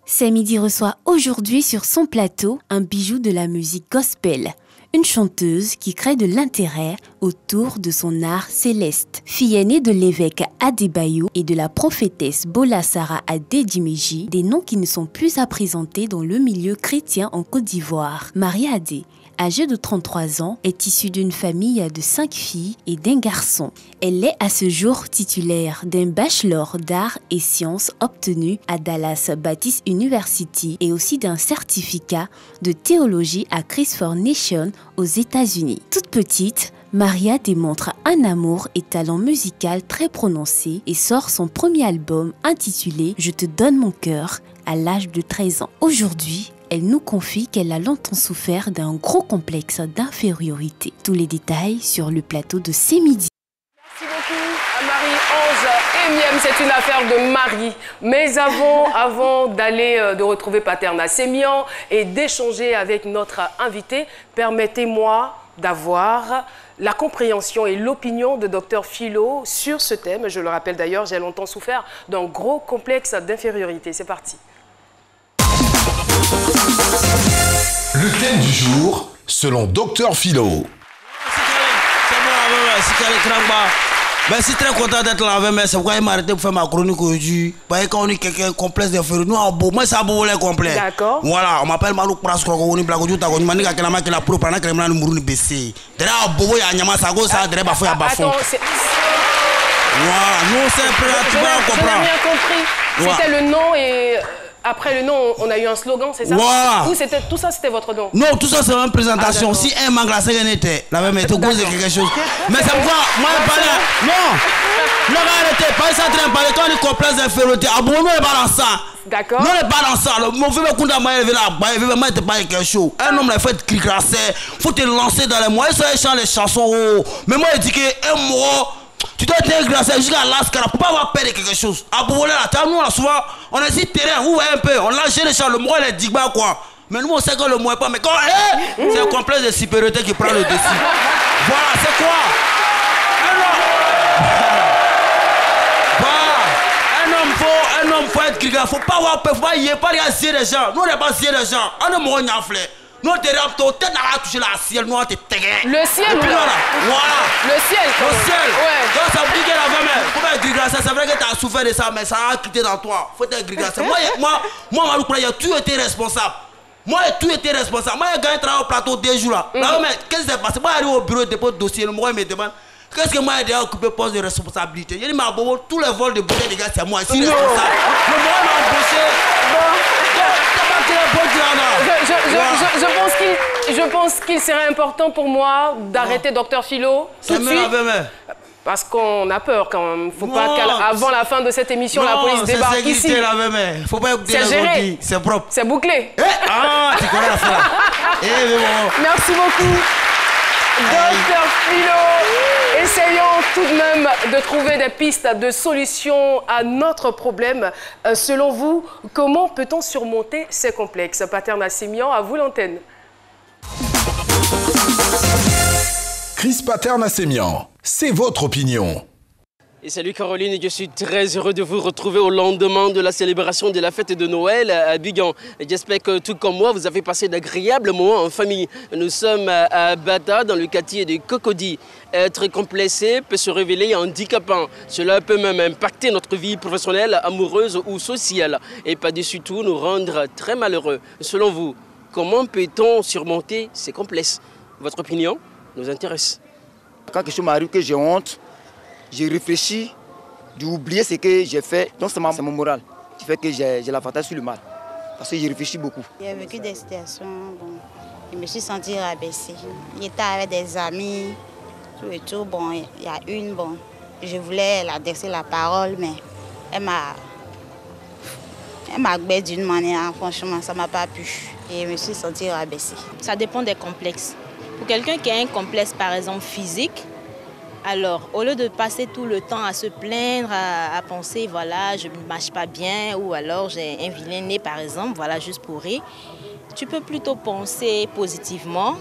Samedi reçoit aujourd'hui sur son plateau un bijou de la musique gospel. Une chanteuse qui crée de l'intérêt autour de son art céleste. Fille aînée de l'évêque Adébayou et de la prophétesse Bola Sarah Adédiméji, des noms qui ne sont plus à présenter dans le milieu chrétien en Côte d'Ivoire. Maria Adé, âgée de 33 ans, est issue d'une famille de 5 filles et d'un garçon. Elle est à ce jour titulaire d'un bachelor d'arts et sciences obtenu à Dallas Baptist University et aussi d'un certificat de théologie à Christ for Nation aux États-Unis. Toute petite, Maria démontre un amour et talent musical très prononcé et sort son premier album intitulé « Je te donne mon cœur » à l'âge de 13 ans. Aujourd'hui, elle nous confie qu'elle a longtemps souffert d'un gros complexe d'infériorité. Tous les détails sur le plateau de C'est Midi. Merci beaucoup à Marie-Ange Émième, c'est une affaire de mari. Mais avant d'aller de retrouver Paterna Sémian et d'échanger avec notre invité, permettez-moi d'avoir la compréhension et l'opinion de Dr Philo sur ce thème. Je le rappelle d'ailleurs, j'ai longtemps souffert d'un gros complexe d'infériorité. C'est parti. Le thème du jour, selon Dr Philo. Ben, je suis très content d'être là avec moi. C'est pourquoi il m'a arrêté pour faire ma chronique aujourd'hui. Parce que quand on est quelqu'un complexe d'infériorité, moi c'est un beau complet. D'accord. Voilà, on m'appelle Malou Pras Krokoni Blagoju Tagoni Mani Kakelama qui la pro pendant que le mourou baissé. Derrière Bobo ya Nyama Sago ça derrière Bafou ya Bafou. Attends, voilà, nous c'est prêt, tu vas comprendre. J'ai bien compris. C'était le nom et après le nom, on a eu un slogan, c'est ça? Voilà. Ou c'était tout ça, c'était votre nom? Non, tout ça c'est une présentation. Si un manglasé était, la même était cause de quelque chose. Mais c'est pourquoi moi je parle. Non. Non, arrêtez, pas ça train parler quand on est complexe d'infériorité. Abonne-nous pas dans ça. D'accord. Non, n'est pas dans ça. Mon frère me compte à moi élevé là, évidemment il pas quelque chose. Un homme là il faut être cricrassé, faut te lancer dans les moyens, ça chante les chansons. Mais moi il dit que un mot tu dois être glacé jusqu'à l'ascara pour pas avoir peur de quelque chose. À Bobolé là, nous là souvent on a dit terrain, vous voyez un peu, on lâche les champs, le mot il est digba quoi. Mais nous on sait que le mot est pas, mais quand c'est un complexe de supériorité qui prend le dessus. Voilà, c'est quoi? Un homme faut être criard, faut pas avoir peur, faut pas y aller, pas regarder les gens. Nous on n'est pas scier les gens, on est mort nyaflé. Nous on te rappe, ton tête n'a pas touché la ciel, nous on te tégué. Le ciel ou là? Voilà. Le ciel. Le ciel. Ouais. Donc ça veut dire que la femme, faut pas être grigassé, c'est vrai que tu as souffert de ça, mais ça a quitté dans toi. Faut être grigassé. Moi, Malou Kouya, tout été responsable. Moi, tout été responsable. Moi, j'ai gagné un travail au plateau 2 jours là. Là, mais qu'est-ce qui s'est passé? Moi, j'arrive au bureau, dépôt de dossier, le moi, il me demande. Qu'est-ce que moi j'ai déjà occupé poste de responsabilité? J'ai dit, mais Bobo, tous les vols de bouteilles, les gars, c'est moi ici responsable. Le moi m'a embauché. Je pense qu'il serait important pour moi d'arrêter Dr Philo tout de suite. Parce qu'on a peur quand même. Faut pas qu'avant la fin de cette émission, la police débarque ici. Faut pas écouter les gens. C'est propre. C'est bouclé. Ah, tu connais l'affaire. Merci beaucoup. Dr Philo, essayons tout de même de trouver des pistes de solutions à notre problème. Selon vous, comment peut-on surmonter ces complexes? Paterna Sémian, à vous l'antenne. Chris Paterna Sémian, c'est votre opinion. Et salut Caroline, je suis très heureux de vous retrouver au lendemain de la célébration de la fête de Noël à Bigan. J'espère que tout comme moi, vous avez passé d'agréables moments en famille. Nous sommes à Bata, dans le quartier de Cocody. Être complexé peut se révéler handicapant. Cela peut même impacter notre vie professionnelle, amoureuse ou sociale. Et par-dessus tout, nous rendre très malheureux. Selon vous, comment peut-on surmonter ces complexes? Votre opinion nous intéresse. Quand quelque chose m'arrive que j'ai honte, j'ai réfléchi d'oublier ce que j'ai fait. Donc c'est mon moral qui fait que j'ai l'avantage sur le mal. Parce que j'ai réfléchi beaucoup. J'ai vécu des situations, bon, je me suis sentie rabaissée. J'étais avec des amis, tout et tout. Bon, il y a une, bon, je voulais l'adresser la parole, mais elle m'a baissé d'une manière, franchement, ça ne m'a pas plu. Et je me suis sentie rabaissée. Ça dépend des complexes. Pour quelqu'un qui a un complexe, par exemple, physique, alors, au lieu de passer tout le temps à se plaindre, à penser, voilà, je ne marche pas bien, ou alors j'ai un vilain nez, par exemple, voilà, juste pour rire, tu peux plutôt penser positivement,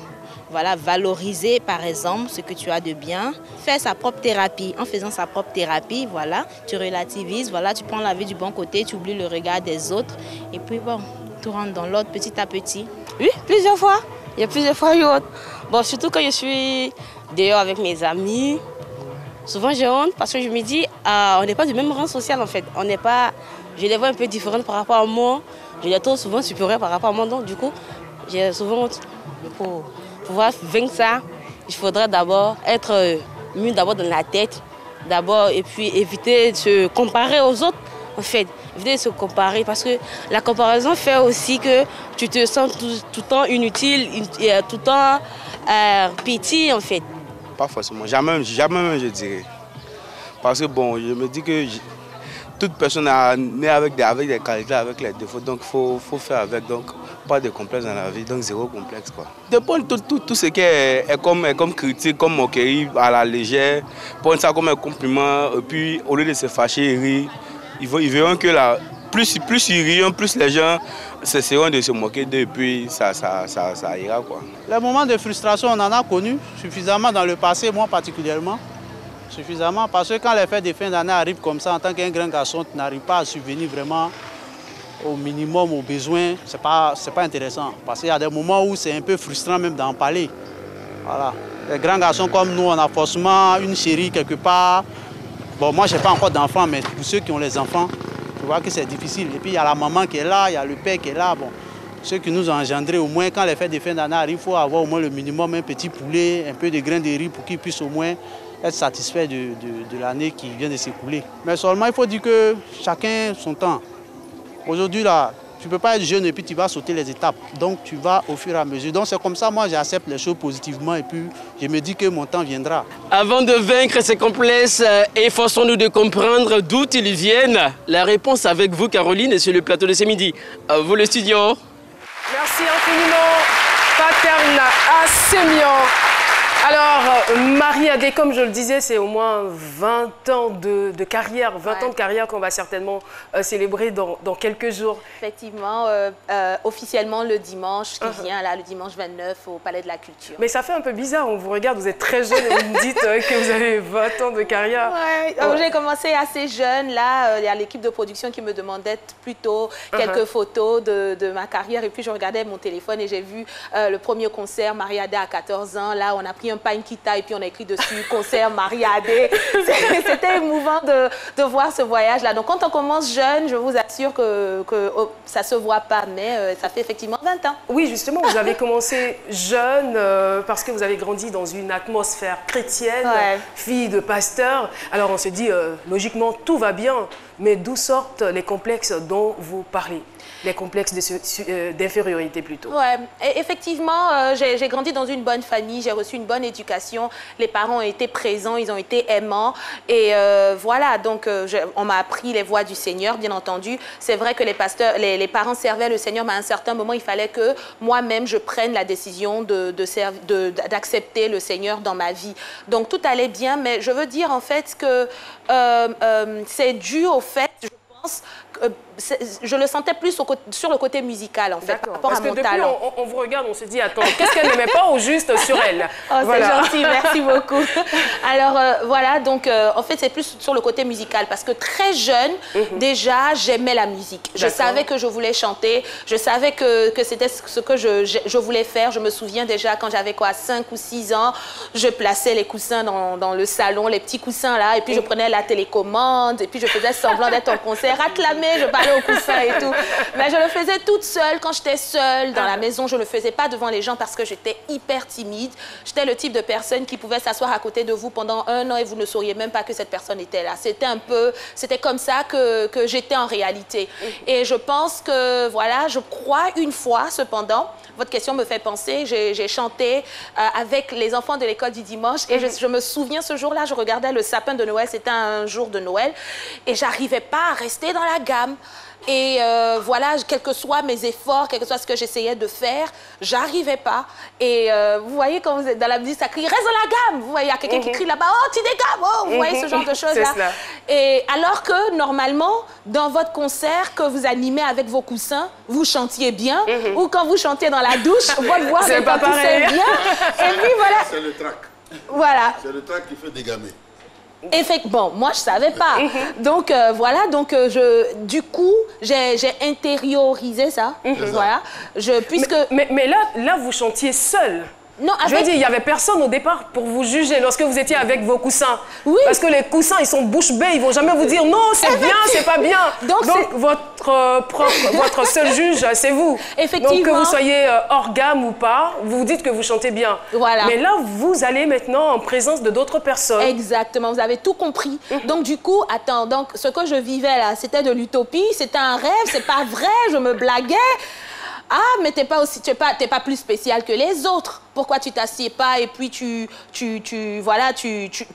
voilà, valoriser par exemple ce que tu as de bien, faire sa propre thérapie. En faisant sa propre thérapie, voilà, tu relativises, voilà, tu prends la vie du bon côté, tu oublies le regard des autres et puis bon, tout rentre dans l'ordre petit à petit. Oui, plusieurs fois. Il y a plusieurs fois eu honte. Bon, surtout quand je suis dehors avec mes amis, souvent j'ai honte parce que je me dis, on n'est pas du même rang social en fait. On n'est pas, je les vois un peu différentes par rapport à moi. Je les trouve souvent supérieures par rapport à moi. Donc du coup, j'ai souvent honte. Pour pouvoir vaincre ça, il faudrait d'abord être mieux d'abord dans la tête. D'abord, et puis éviter de se comparer aux autres. En fait, éviter de se comparer parce que la comparaison fait aussi que tu te sens tout le temps inutile, tout le temps petit en fait. Pas forcément, jamais je dirais. Parce que bon, je me dis que toute personne est née avec des qualités, avec les défauts, donc il faut faire avec, donc pas de complexe dans la vie, donc zéro complexe quoi. De prendre tout ce qui est comme critique, comme moquerie à la légère, prendre ça comme un compliment, et puis au lieu de se fâcher, rire, ils verront que là, plus ils rient, plus les gens cesseront de se moquer d'eux, et puis ça ira quoi. Les moments de frustration, on en a connu suffisamment dans le passé, moi particulièrement. Suffisamment, parce que quand les fêtes de fin d'année arrivent comme ça, en tant qu'un grand garçon, tu n'arrives pas à subvenir vraiment au minimum, aux besoins, c'est pas intéressant. Parce qu'il y a des moments où c'est un peu frustrant même d'en parler. Voilà. Les grands garçons comme nous, on a forcément une chérie quelque part. Bon, moi, je n'ai pas encore d'enfants, mais pour ceux qui ont les enfants, tu vois que c'est difficile. Et puis, il y a la maman qui est là, il y a le père qui est là. Bon, ceux qui nous ont engendrés, au moins, quand les fêtes de fin d'année arrivent, il faut avoir au moins le minimum, un petit poulet, un peu de grains de riz pour qu'ils puissent au moins être satisfait de l'année qui vient de s'écouler. Mais seulement, il faut dire que chacun son temps. Aujourd'hui, là, tu ne peux pas être jeune et puis tu vas sauter les étapes. Donc, tu vas au fur et à mesure. Donc, c'est comme ça, moi, j'accepte les choses positivement et puis je me dis que mon temps viendra. Avant de vaincre ces complexes, efforçons-nous de comprendre d'où ils viennent. La réponse avec vous, Caroline, et sur le plateau de ce midi. À vous, le studio. Merci infiniment, Paterna Sémian. Alors, Marie-Adé, comme je le disais, c'est au moins 20 ans de carrière, 20 ans de carrière qu'on va certainement célébrer dans quelques jours. Effectivement, officiellement le dimanche qui vient, là, le dimanche 29 au Palais de la Culture. Mais ça fait un peu bizarre, on vous regarde, vous êtes très jeune et vous me dites que vous avez 20 ans de carrière. Ouais, j'ai commencé assez jeune, là, il y a l'équipe de production qui me demandait plutôt quelques photos de ma carrière et puis je regardais mon téléphone et j'ai vu le premier concert Marie-Adé à 14 ans, là on a pris un pain-kita et puis on a écrit dessus concert Marie-Adé. C'était émouvant de voir ce voyage-là. Donc quand on commence jeune, je vous assure que ça ne se voit pas, mais ça fait effectivement 20 ans. Oui, justement, vous avez commencé jeune parce que vous avez grandi dans une atmosphère chrétienne, fille de pasteur. Alors on se dit, logiquement, tout va bien, mais d'où sortent les complexes dont vous parlez? Les complexes d'infériorité plutôt. Ouais, effectivement, j'ai grandi dans une bonne famille, j'ai reçu une bonne éducation, les parents ont été présents, ils ont été aimants et voilà, donc on m'a appris les voies du Seigneur, bien entendu. C'est vrai que les parents servaient le Seigneur, mais à un certain moment, il fallait que moi-même, je prenne la décision d'accepter le Seigneur dans ma vie. Donc tout allait bien, mais je veux dire en fait que c'est dû au fait, je pense, je le sentais plus sur le côté musical, en fait, par rapport à mon talent. On vous regarde, on se dit, attends, qu'est-ce qu'elle n'aimait pas au juste sur elle? Oh, voilà. C'est gentil, merci beaucoup. Alors, voilà, donc, en fait, c'est plus sur le côté musical, parce que très jeune, déjà, j'aimais la musique. Je savais que je voulais chanter, je savais que c'était ce que je voulais faire. Je me souviens déjà, quand j'avais quoi, 5 ou 6 ans, je plaçais les coussins dans le salon, les petits coussins là, et puis je prenais la télécommande, et puis je faisais semblant d'être en concert, acclamé, je parlais au coussin et tout. Mais je le faisais toute seule. Quand j'étais seule dans la maison, je ne le faisais pas devant les gens parce que j'étais hyper timide. J'étais le type de personne qui pouvait s'asseoir à côté de vous pendant 1 an et vous ne sauriez même pas que cette personne était là. C'était comme ça que j'étais en réalité. Et je pense que, voilà, je crois une fois, cependant, votre question me fait penser, j'ai chanté avec les enfants de l'école du dimanche et je me souviens ce jour-là, je regardais le sapin de Noël, c'était un jour de Noël et j'arrivais pas à rester dans la gamme. Et voilà, quels que soient mes efforts, quel que soit ce que j'essayais de faire, j'arrivais pas. Et vous voyez, quand vous êtes dans la musique, ça crie « Reste dans la gamme !» Vous voyez, il y a quelqu'un qui crie là-bas « Oh, tu dégames !» Oh, vous voyez ce genre de choses-là. Et alors que, normalement, dans votre concert que vous animez avec vos coussins, vous chantiez bien. Ou quand vous chantiez dans la douche, votre voix retentissait bien. Et puis voilà. C'est le trac. Voilà. C'est le trac qui fait dégamer. Bon, moi, je savais pas. Donc, voilà, donc, du coup, j'ai intériorisé ça. Voilà. Puisque... mais là, vous chantiez seul. Non, je veux dire, il n'y avait personne au départ pour vous juger lorsque vous étiez avec vos coussins. Oui. Parce que les coussins, ils sont bouche bée, ils ne vont jamais vous dire non, c'est bien, c'est pas bien. Donc votre seul juge, c'est vous. Effectivement. Donc que vous soyez hors gamme ou pas, vous dites que vous chantez bien. Voilà. Mais là, vous allez maintenant en présence de d'autres personnes. Exactement, vous avez tout compris. Donc du coup, attends, donc ce que je vivais là, c'était de l'utopie, c'était un rêve, c'est pas vrai, je me blaguais. Ah, mais t'es pas plus spécial que les autres. Pourquoi tu t'assieds pas et puis tu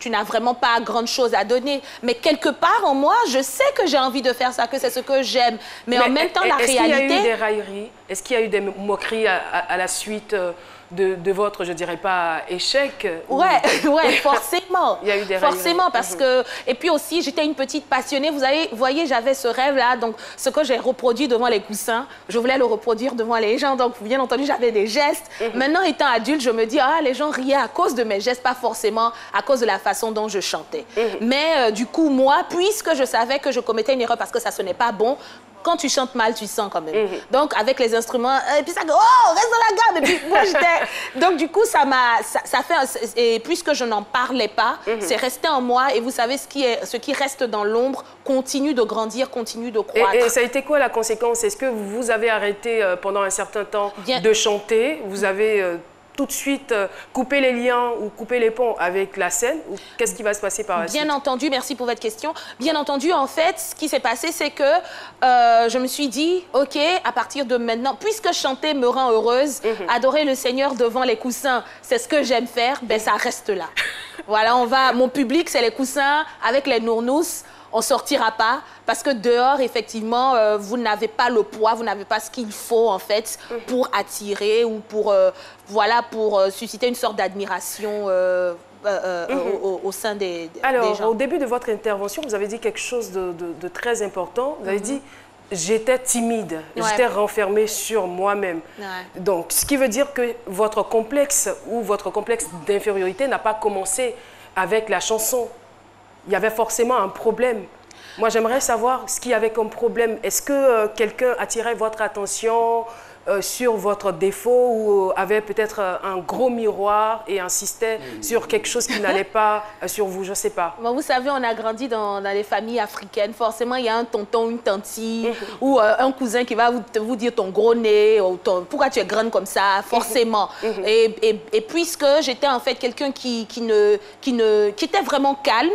n'as vraiment pas grande chose à donner. Mais quelque part en moi, je sais que j'ai envie de faire ça, que c'est ce que j'aime. Mais en même temps, la réalité... Est-ce qu'il y a eu des railleries? Est-ce qu'il y a eu des moqueries à la suite de votre, je dirais pas, échec? Ouais, forcément. Il y a eu des railleries. Forcément, parce que... Et puis aussi, j'étais une petite passionnée. Vous voyez, j'avais ce rêve-là. Donc, ce que j'ai reproduit devant les coussins, je voulais le reproduire devant les gens. Donc, bien entendu, j'avais des gestes. Maintenant, étant adulte, je me dis, ah, les gens riaient à cause de mes gestes, pas forcément à cause de la façon dont je chantais. Mais du coup, moi, puisque je savais que je commettais une erreur parce que ça sonnait pas bon, quand tu chantes mal, tu sens quand même. Donc, avec les instruments, et puis ça, oh, reste dans la gamme. Et puis, moi, j'étais... Donc, du coup, ça fait... Et puisque je n'en parlais pas, c'est resté en moi. Et vous savez, ce qui reste dans l'ombre continue de grandir, continue de croître. Et ça a été quoi la conséquence? Est-ce que vous avez arrêté pendant un certain temps de chanter? Vous avez... tout de suite couper les liens ou couper les ponts avec la scène? Ou qu'est-ce qui va se passer par la suite? Bien entendu, merci pour votre question. Bien entendu, en fait, ce qui s'est passé, c'est que je me suis dit, OK, à partir de maintenant, puisque chanter me rend heureuse, adorer le Seigneur devant les coussins, c'est ce que j'aime faire, ben ça reste là. Voilà, mon public, c'est les coussins avec les nournous. On ne sortira pas parce que dehors, effectivement, vous n'avez pas le poids, vous n'avez pas ce qu'il faut, en fait, pour attirer ou pour, susciter une sorte d'admiration au sein des gens. Alors, au début de votre intervention, vous avez dit quelque chose de très important. Vous avez dit, j'étais timide, j'étais renfermée sur moi-même. Donc, ce qui veut dire que votre complexe ou votre complexe d'infériorité n'a pas commencé avec la chanson. Il y avait forcément un problème. Moi, j'aimerais savoir ce qu'il y avait comme problème. Est-ce que quelqu'un attirait votre attention sur votre défaut ou avait peut-être un gros miroir et insistait sur quelque chose qui n'allait pas sur vous? Je ne sais pas. Bon, vous savez, on a grandi dans les familles africaines. Forcément, il y a un tonton, une tantine ou un cousin qui va vous dire ton gros nez, ou pourquoi tu es grande comme ça, forcément. Et puisque j'étais en fait quelqu'un qui était vraiment calme,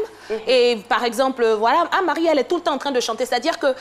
et par exemple, voilà, ah, Marie, elle est tout le temps en train de chanter. C'est-à-dire que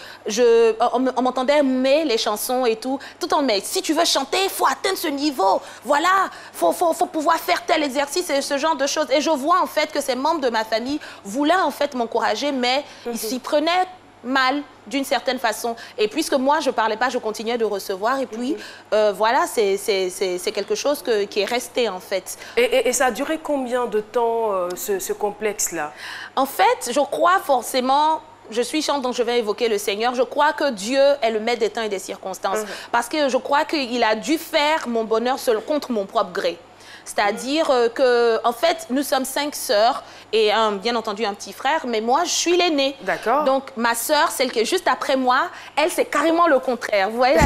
on m'entendait aimer les chansons et tout le temps, mais si tu veux chanter, il faut atteindre ce niveau. Voilà, faut pouvoir faire tel exercice et ce genre de choses. Et je vois en fait que ces membres de ma famille voulaient en fait m'encourager, mais ils s'y prenaient mal d'une certaine façon. Et puisque moi, je ne parlais pas, je continuais de recevoir. Et puis, voilà, c'est quelque chose qui est resté, en fait. Et ça a duré combien de temps, ce complexe-là? En fait, je crois forcément... Je suis chante, donc je vais évoquer le Seigneur. Je crois que Dieu est le maître des temps et des circonstances. Parce que je crois qu'il a dû faire mon bonheur seul contre mon propre gré. C'est-à-dire que, en fait, nous sommes 5 sœurs et bien entendu un petit frère, mais moi, je suis l'aînée. D'accord. Donc, ma sœur, celle qui est juste après moi, elle, c'est carrément le contraire. Vous voyez,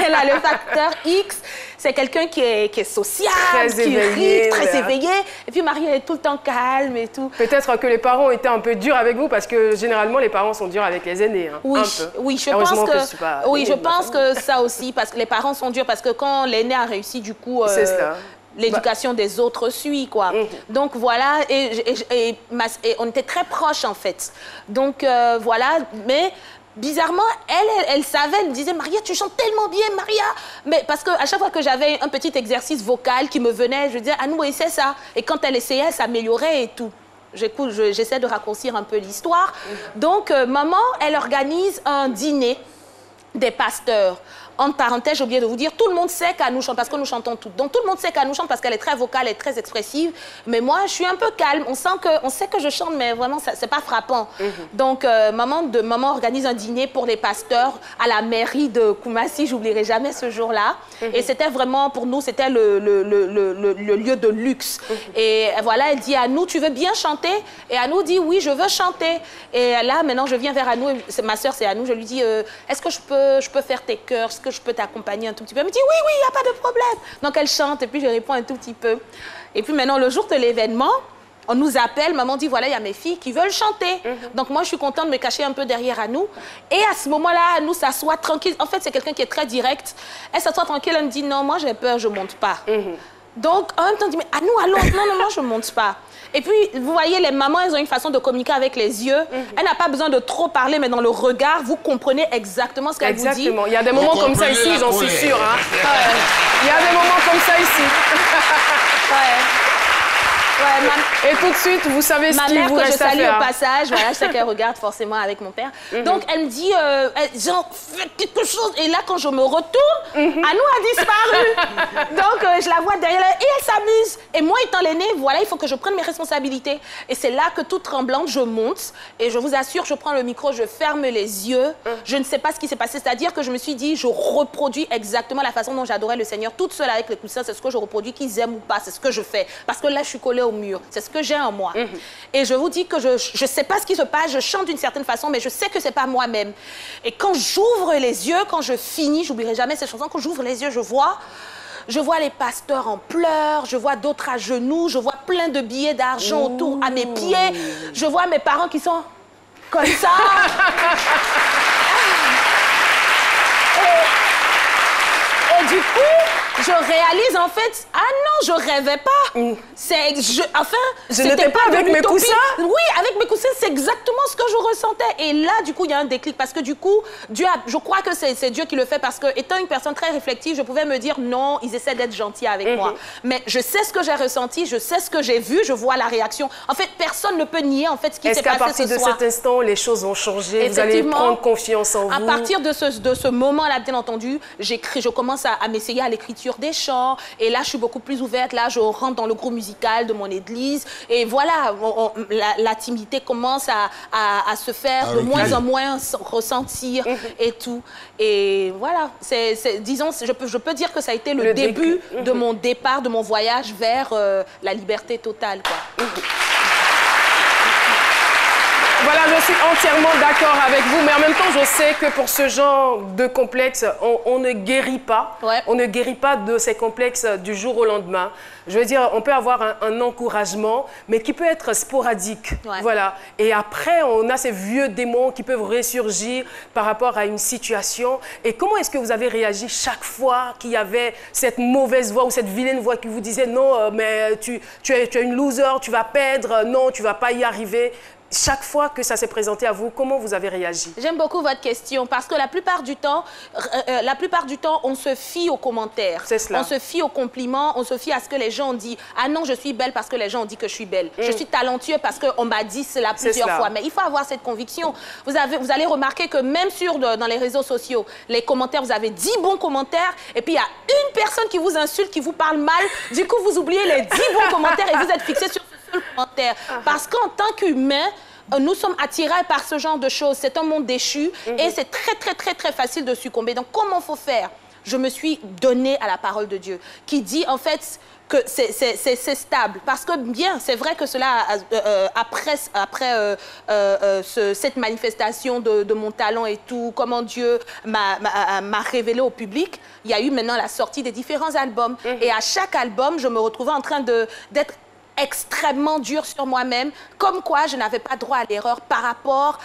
elle a le facteur X. C'est quelqu'un qui est social, qui rit, très éveillé. Et puis, Marie, elle est tout le temps calme et tout. Peut-être que les parents étaient un peu durs avec vous parce que, généralement, les parents sont durs avec les aînés. Hein, oui, oui, je pense que ça aussi, parce que les parents sont durs, parce que quand l'aîné a réussi, du coup... c'est cela. L'éducation des autres suit, quoi. Donc, voilà, et on était très proches, en fait. Donc, voilà, mais... Bizarrement, elle savait, elle me disait « Maria, tu chantes tellement bien, Maria !» Mais parce qu'à chaque fois que j'avais un petit exercice vocal qui me venait, je disais « Ah, nous, essaie ça !» Et quand elle essayait, elle s'améliorait et tout. J'essaie de raccourcir un peu l'histoire. Donc, maman, elle organise un dîner des pasteurs. Entre parenthèses, j'ai oublié de vous dire, tout le monde sait qu'Anou chante parce que nous chantons toutes. Donc tout le monde sait qu'Anou chante parce qu'elle est très vocale et très expressive. Mais moi, je suis un peu calme. On sait que je chante, mais vraiment, c'est pas frappant. Donc maman organise un dîner pour les pasteurs à la mairie de Koumassi. J'oublierai jamais ce jour-là. Et c'était vraiment, pour nous, c'était le lieu de luxe. Et voilà, elle dit à Anou, tu veux bien chanter? Et Anou dit, oui, je veux chanter. Et là, maintenant, je viens vers Anou. Ma soeur, c'est Anou. Je lui dis, est-ce que je peux faire tes chœurs? Est-ce que je peux t'accompagner un tout petit peu? Elle me dit, oui, il n'y a pas de problème. Donc, elle chante et puis je réponds un tout petit peu. Et puis maintenant, le jour de l'événement, on nous appelle, maman dit, voilà, il y a mes filles qui veulent chanter. Donc, moi, je suis contente de me cacher un peu derrière Anou. Et à ce moment-là, Anou s'assoit tranquille. En fait, c'est quelqu'un qui est très direct. Elle s'assoit tranquille, elle me dit, non, moi, j'ai peur, je ne monte pas. Donc, en même temps, je dis, mais Anou, allons. Non, je ne monte pas. Et puis, vous voyez, les mamans, elles ont une façon de communiquer avec les yeux. Elle n'a pas besoin de trop parler, mais dans le regard, vous comprenez exactement ce qu'elle vous dit. Exactement. Il y a des moments comme ça ici, j'en suis sûre. Hein. Il y a des moments comme ça ici. Et tout de suite, vous savez ce qu'il vous reste à faire. Ma mère, que je salue au passage, voilà, je sais qu'elle regarde forcément avec mon père. Donc, elle me dit, genre, fais quelque chose. Et là, quand je me retourne, Anou a disparu. Donc, je la vois derrière elle et elle s'amuse. Et moi, étant l'aînée, voilà, il faut que je prenne mes responsabilités. Et c'est là que, toute tremblante, je monte. Et je vous assure, je prends le micro, je ferme les yeux. Je ne sais pas ce qui s'est passé. C'est-à-dire que je me suis dit, je reproduis exactement la façon dont j'adorais le Seigneur. Toute seule avec les coussins, c'est ce que je reproduis, qu'ils aiment ou pas. C'est ce que je fais. Parce que là, je suis collée au mur. C'est ce que j'ai en moi. Et je vous dis que je ne sais pas ce qui se passe, je chante d'une certaine façon, mais je sais que ce n'est pas moi-même. Et quand j'ouvre les yeux, quand je finis, j'oublierai jamais cette chanson, quand j'ouvre les yeux, je vois les pasteurs en pleurs, je vois d'autres à genoux, je vois plein de billets d'argent autour à mes pieds, je vois mes parents qui sont comme ça. Et du coup, je réalise en fait, ah non, je rêvais pas. Je n'étais pas avec mes coussins. Oui, avec mes coussins, c'est exactement ce que je ressentais. Et là, du coup, il y a un déclic parce que du coup, je crois que c'est Dieu qui le fait parce que, étant une personne très réflexive, je pouvais me dire non, ils essaient d'être gentils avec moi. Mais je sais ce que j'ai ressenti, je sais ce que j'ai vu, je vois la réaction. En fait, personne ne peut nier en fait ce qui s'est passé ce soir. Est-ce qu'à partir de cet instant, les choses vont changer? Vous allez prendre confiance en vous? À partir de ce moment-là, bien entendu, je commence à m'essayer à l'écriture des chants. Et là, je suis beaucoup plus ouverte. Là, je rentre dans le groupe musical de mon église. Et voilà, la timidité commence à se faire de moins en moins ressentir et tout. Et voilà, disons, je peux dire que ça a été le début de mon départ, de mon voyage vers la liberté totale, quoi. Voilà, je suis entièrement d'accord avec vous, mais en même temps, je sais que pour ce genre de complexe, on ne guérit pas. On ne guérit pas de ces complexes du jour au lendemain. Je veux dire, on peut avoir un encouragement, mais qui peut être sporadique. Voilà. Et après, on a ces vieux démons qui peuvent ressurgir par rapport à une situation. Et comment est-ce que vous avez réagi chaque fois qu'il y avait cette mauvaise voix ou cette vilaine voix qui vous disait « Non, mais tu es une loser, tu vas perdre, non, tu ne vas pas y arriver ». Chaque fois que ça s'est présenté à vous, comment vous avez réagi? J'aime beaucoup votre question parce que la plupart du temps, on se fie aux commentaires. C'est cela. On se fie aux compliments, on se fie à ce que les gens ont dit. Ah non, je suis belle parce que les gens ont dit que je suis belle. Je suis talentueux parce qu'on m'a dit cela plusieurs fois. Mais il faut avoir cette conviction. Vous allez remarquer que même dans les réseaux sociaux, les commentaires, vous avez 10 bons commentaires et puis il y a une personne qui vous insulte, qui vous parle mal. Du coup, vous oubliez les 10 bons commentaires et vous êtes fixé sur ce seul commentaire. Parce qu'en tant qu'humain, nous sommes attirés par ce genre de choses. C'est un monde déchu et c'est très facile de succomber. Donc, comment il faut faire? Je me suis donnée à la parole de Dieu qui dit en fait que c'est stable. Parce que bien, c'est vrai que cela, après cette manifestation de mon talent et tout, comment Dieu m'a révélé au public, il y a eu maintenant la sortie des différents albums. Et à chaque album, je me retrouvais en train d'être extrêmement dur sur moi-même, comme quoi je n'avais pas droit à l'erreur par rapport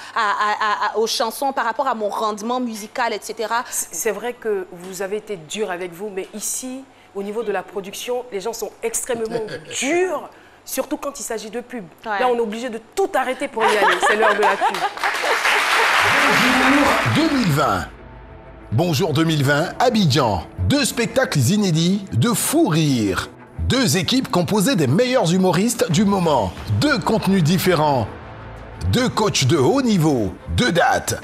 aux chansons, par rapport à mon rendement musical, etc. C'est vrai que vous avez été dur avec vous, mais ici, au niveau de la production, les gens sont extrêmement durs, surtout quand il s'agit de pub. Là, on est obligé de tout arrêter pour y aller. C'est l'heure de la pub. Bonjour 2020. Bonjour 2020, Abidjan. 2 spectacles inédits de fou rire. 2 équipes composées des meilleurs humoristes du moment. 2 contenus différents. 2 coachs de haut niveau. 2 dates.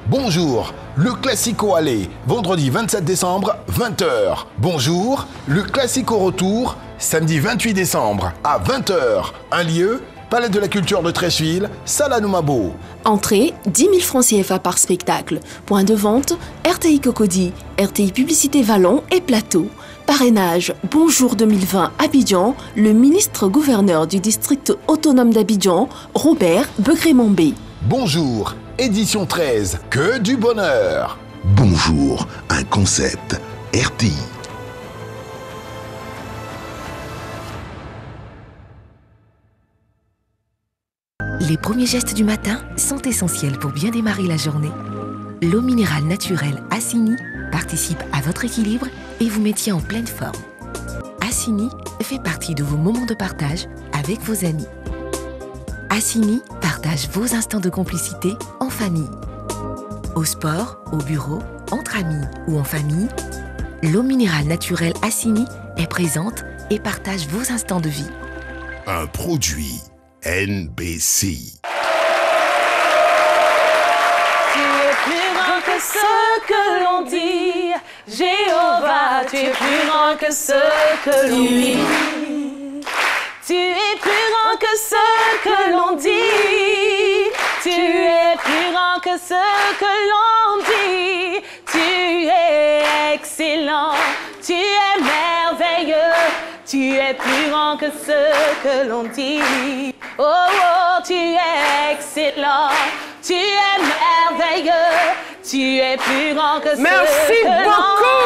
Bonjour, le Classico aller, vendredi 27 décembre, 20h. Bonjour, le Classico retour, samedi 28 décembre, à 20h. Un lieu, Palais de la Culture de Treichville, Salle Anoumabo. Entrée, 10 000 francs CFA par spectacle. Point de vente, RTI Cocody, RTI Publicité Vallon et Plateau. Parrainage, Bonjour 2020 Abidjan, le ministre-gouverneur du district autonome d'Abidjan, Robert Begré-Mambé. Bonjour, édition 13, que du bonheur. Bonjour, un concept, RTI. Les premiers gestes du matin sont essentiels pour bien démarrer la journée. L'eau minérale naturelle Assini participe à votre équilibre et vous mettiez en pleine forme. Assini fait partie de vos moments de partage avec vos amis. Assini partage vos instants de complicité en famille. Au sport, au bureau, entre amis ou en famille, l'eau minérale naturelle Assini est présente et partage vos instants de vie. Un produit NBC. Tu es plus grand que ce que l'on dit, Jéhovah, tu es plus grand que ce que l'on dit. Tu es plus grand que ce que l'on dit, tu es plus grand que ce que l'on dit, tu es excellent, tu es merveilleux, tu es plus grand que ce que l'on dit. Oh, oh, tu es excellent, tu es merveilleux, tu es plus grand que ce que l'on dit. Merci beaucoup.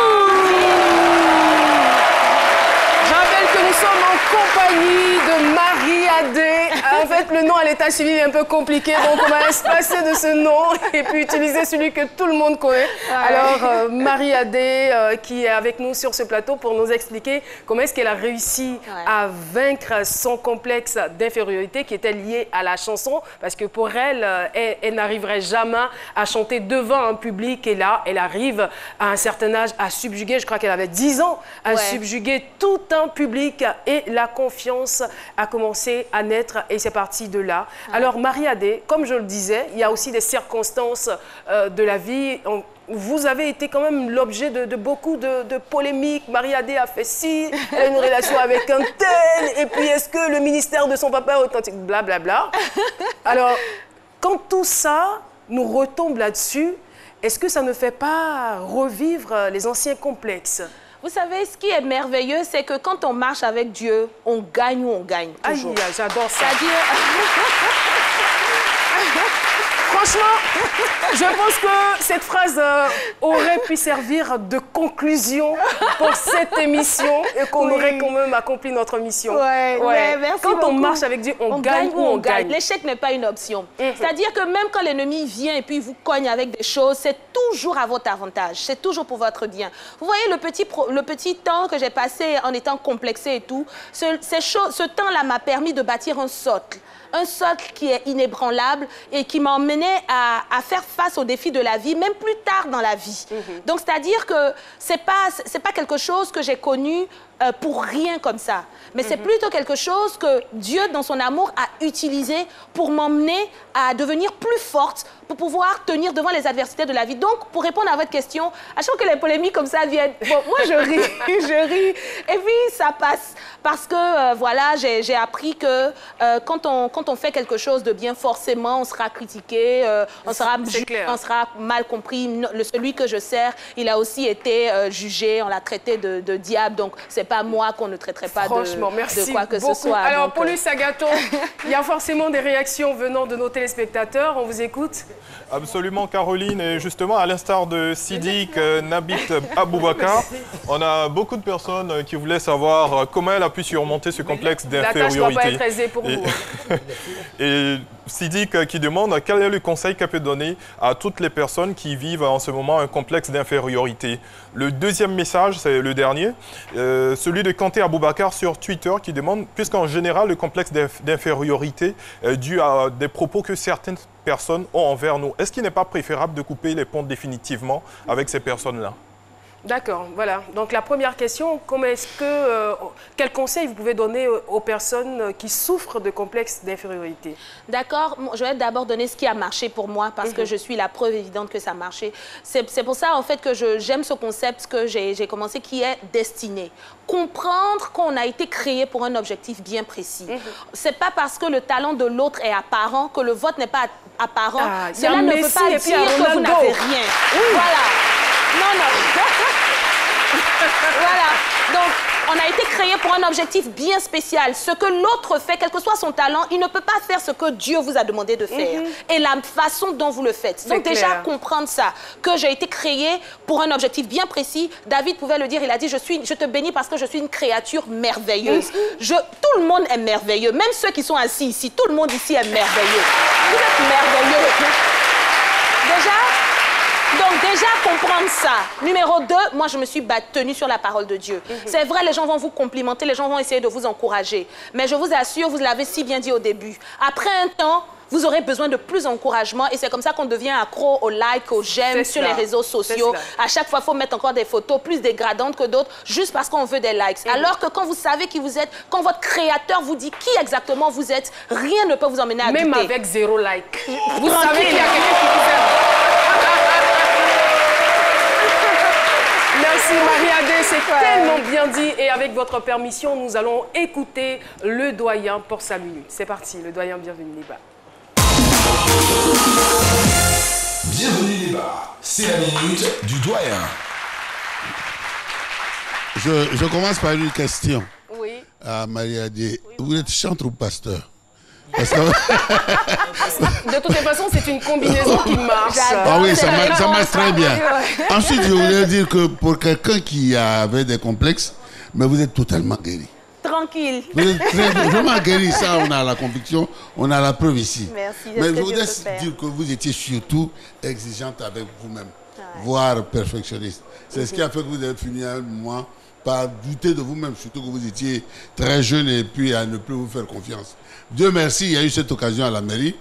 Je rappelle que nous sommes en compagnie de Marie Adé. En fait, le nom à l'état civil est un peu compliqué, donc on va se passer de ce nom et puis utiliser celui que tout le monde connaît. Alors, Marie Adé, qui est avec nous sur ce plateau pour nous expliquer comment est-ce qu'elle a réussi à vaincre son complexe d'infériorité qui était lié à la chanson, parce que pour elle, elle n'arriverait jamais à chanter devant un public, et là, elle arrive à un certain âge à subjuguer, je crois qu'elle avait 10 ans, à subjuguer tout un public, et la confiance a commencé à naître et c'est parti de là. Alors Marie Adé, comme je le disais, il y a aussi des circonstances de la vie. Vous avez été quand même l'objet de beaucoup de polémiques. Marie Adé a fait ci, elle a une relation avec un tel, et puis est-ce que le ministère de son papa est authentique, blablabla. Alors, quand tout ça nous retombe là-dessus, est-ce que ça ne fait pas revivre les anciens complexes? Vous savez, ce qui est merveilleux, c'est que quand on marche avec Dieu, on gagne ou on gagne toujours. Aïe, j'adore ça. C'est-à-dire... Franchement, je pense que cette phrase aurait pu servir de conclusion pour cette émission et qu'on aurait quand même accompli notre mission. Merci quand beaucoup. on marche avec Dieu, on gagne ou on gagne. L'échec n'est pas une option. C'est-à-dire que même quand l'ennemi vient et puis vous cogne avec des choses, c'est toujours à votre avantage. C'est toujours pour votre bien. Vous voyez le petit temps que j'ai passé en étant complexé et tout, ce temps-là m'a permis de bâtir un socle. Un socle qui est inébranlable et qui m'a emmené à faire face aux défis de la vie, même plus tard dans la vie. Donc, c'est-à-dire que c'est pas quelque chose que j'ai connu pour rien comme ça. Mais c'est plutôt quelque chose que Dieu, dans son amour, a utilisé pour m'emmener à devenir plus forte, pour pouvoir tenir devant les adversités de la vie. Donc, pour répondre à votre question, à chaque fois que les polémiques comme ça viennent, bon, moi, je ris, je ris. Et puis, ça passe. Parce que, voilà, j'ai appris que quand on fait quelque chose de bien, forcément, on sera critiqué, on sera mal compris. Celui que je sers, il a aussi été jugé, on l'a traité de diable. Donc, c'est pas moi qu'on ne traiterait pas de quoi que ce soit. Alors, Paulus Agathon, il y a forcément des réactions venant de nos téléspectateurs. On vous écoute. Absolument, Caroline. Et justement, à l'instar de Sidik Nabit Aboubakar, on a beaucoup de personnes qui voulaient savoir comment elle a pu surmonter ce complexe d'infériorité. La tâche ne doit pas être aisée pour vous. Et Sidik qui demande quel est le conseil qu'elle peut donner à toutes les personnes qui vivent en ce moment un complexe d'infériorité. Le deuxième message, c'est le dernier, celui de Kanté Aboubakar sur Twitter qui demande, puisqu'en général le complexe d'infériorité est dû à des propos que certaines personnes ont envers nous, est-ce qu'il n'est pas préférable de couper les ponts définitivement avec ces personnes-là? D'accord, voilà. Donc la première question, quel conseil vous pouvez donner aux personnes qui souffrent de complexes d'infériorité? D'accord, je vais d'abord donner ce qui a marché pour moi parce que je suis la preuve évidente que ça a marché. C'est pour ça en fait que j'aime ce concept que j'ai commencé qui est destiné. Comprendre qu'on a été créé pour un objectif bien précis. C'est pas parce que le talent de l'autre est apparent que le vôtre n'est pas apparent. Cela ne peut pas dire que vous n'avez rien. Voilà. Non. Voilà. Donc, on a été créé pour un objectif bien spécial. Ce que l'autre fait, quel que soit son talent, il ne peut pas faire ce que Dieu vous a demandé de faire. Et la façon dont vous le faites. Donc déjà, comprendre ça, que j'ai été créé pour un objectif bien précis. David pouvait le dire, il a dit, je te bénis parce que je suis une créature merveilleuse. Tout le monde est merveilleux. Même ceux qui sont assis ici, tout le monde ici est merveilleux. Vous êtes merveilleux. Donc déjà, comprendre ça. Numéro 2, moi, je me suis tenue sur la parole de Dieu. C'est vrai, les gens vont vous complimenter, les gens vont essayer de vous encourager. Mais je vous assure, vous l'avez si bien dit au début, après un temps, vous aurez besoin de plus d'encouragement et c'est comme ça qu'on devient accro aux likes, aux j'aime sur les réseaux sociaux. À chaque fois, il faut mettre encore des photos plus dégradantes que d'autres juste parce qu'on veut des likes. Alors que quand vous savez qui vous êtes, quand votre créateur vous dit qui exactement vous êtes, rien ne peut vous emmener à douter. Même avec 0 like. Vous savez qu'il y a quelqu'un qui vous aime. Merci Marie-Adé, c'est tellement bien dit. Et avec votre permission, nous allons écouter le doyen pour 5 minutes. C'est parti, le doyen, bienvenue Néba. Bienvenue Néba, c'est la minute du doyen. Je commence par une question. Oui. À Marie-Adé. Vous êtes chanteur ou pasteur? Parce que... De toutes les façons, c'est une combinaison qui marche. Ah oui, ça marche très bien. Ensuite, je voulais dire que pour quelqu'un qui avait des complexes, mais vous êtes totalement guéri. Tranquille. Vous êtes vraiment guéri, ça, on a la conviction, on a la preuve ici. Merci. Mais je voudrais dire que vous étiez surtout exigeante avec vous-même, voire perfectionniste. C'est ce qui a fait que vous avez fini à un moment par douter de vous-même, surtout que vous étiez très jeune et puis à ne plus vous faire confiance. Dieu merci, il y a eu cette occasion à la mairie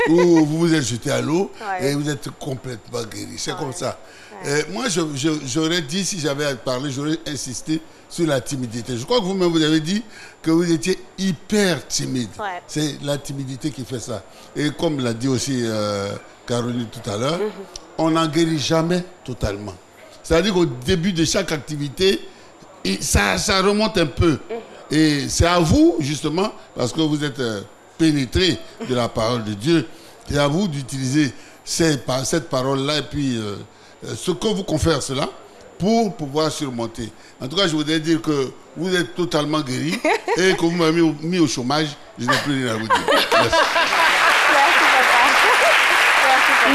où vous vous êtes jeté à l'eau et vous êtes complètement guéri. C'est comme ça. Moi, j'aurais dit, si j'avais à parler, j'aurais insisté sur la timidité. Je crois que vous-même, vous avez dit que vous étiez hyper timide. C'est la timidité qui fait ça. Et comme l'a dit aussi Caroline tout à l'heure, on n'en guérit jamais totalement. C'est-à-dire qu'au début de chaque activité, ça remonte un peu. Et c'est à vous, justement, parce que vous êtes pénétré de la parole de Dieu, c'est à vous d'utiliser cette parole-là et puis ce que vous confère cela pour pouvoir surmonter. En tout cas, je voudrais dire que vous êtes totalement guéri et que vous m'avez mis au chômage. Je n'ai plus rien à vous dire.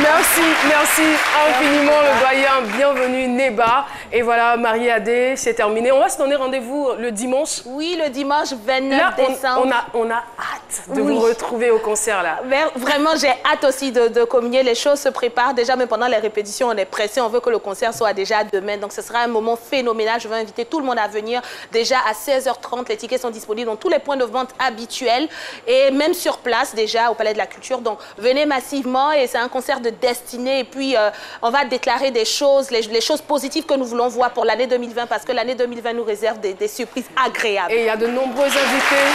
Merci. Merci infiniment le doyen, bienvenue Néba. Et voilà, Marie-Adé, c'est terminé. On va se donner rendez-vous le dimanche. Oui, le dimanche 29 décembre. On a hâte de vous retrouver au concert là. Vraiment, j'ai hâte aussi de communier. Les choses se préparent déjà, mais pendant les répétitions, on est pressé. On veut que le concert soit déjà demain. Donc ce sera un moment phénoménal. Je veux inviter tout le monde à venir. Déjà à 16h30, les tickets sont disponibles dans tous les points de vente habituels et même sur place déjà au Palais de la Culture. Donc venez massivement et c'est un concert de destinée et puis on va déclarer des choses, les choses positives que nous voulons voir pour l'année 2020 parce que l'année 2020 nous réserve des surprises agréables. Et il y a de nombreux invités,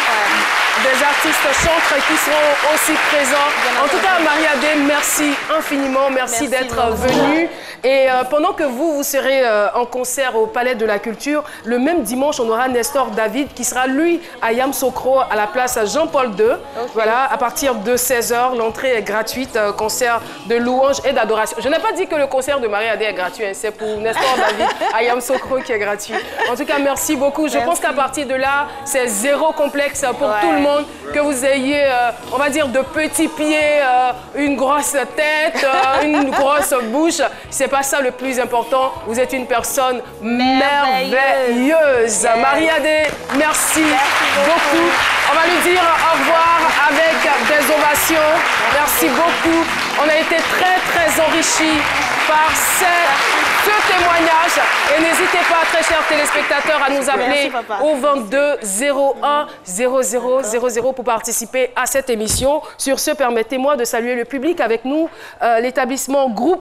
des artistes chantres qui seront aussi présents. En tout cas, Marie-Adé, merci infiniment, merci d'être venue. Et pendant que vous serez en concert au Palais de la Culture, le même dimanche, on aura Nestor David qui sera, lui, à Yamoussoukro, à la place Jean-Paul II. Voilà, à partir de 16h, l'entrée est gratuite, concert de louange et d'adoration. Je n'ai pas dit que le concert de Marie-Adé est gratuit, hein, c'est pour Nestor David à Yamoussoukro qui est gratuit. En tout cas, merci beaucoup. Je pense qu'à partir de là, c'est zéro complexe pour tout le monde, que vous ayez, on va dire, de petits pieds, une grosse tête, une grosse bouche. C'est pas ça le plus important. Vous êtes une personne merveilleuse. Marie-Adé, merci beaucoup. On va lui dire au revoir avec des ovations. Merci beaucoup. On a été très enrichis par ce témoignage. Et n'hésitez pas, très chers téléspectateurs, à nous appeler au 22 01 00 00 pour participer à cette émission. Sur ce, permettez-moi de saluer le public avec nous, l'établissement Groupe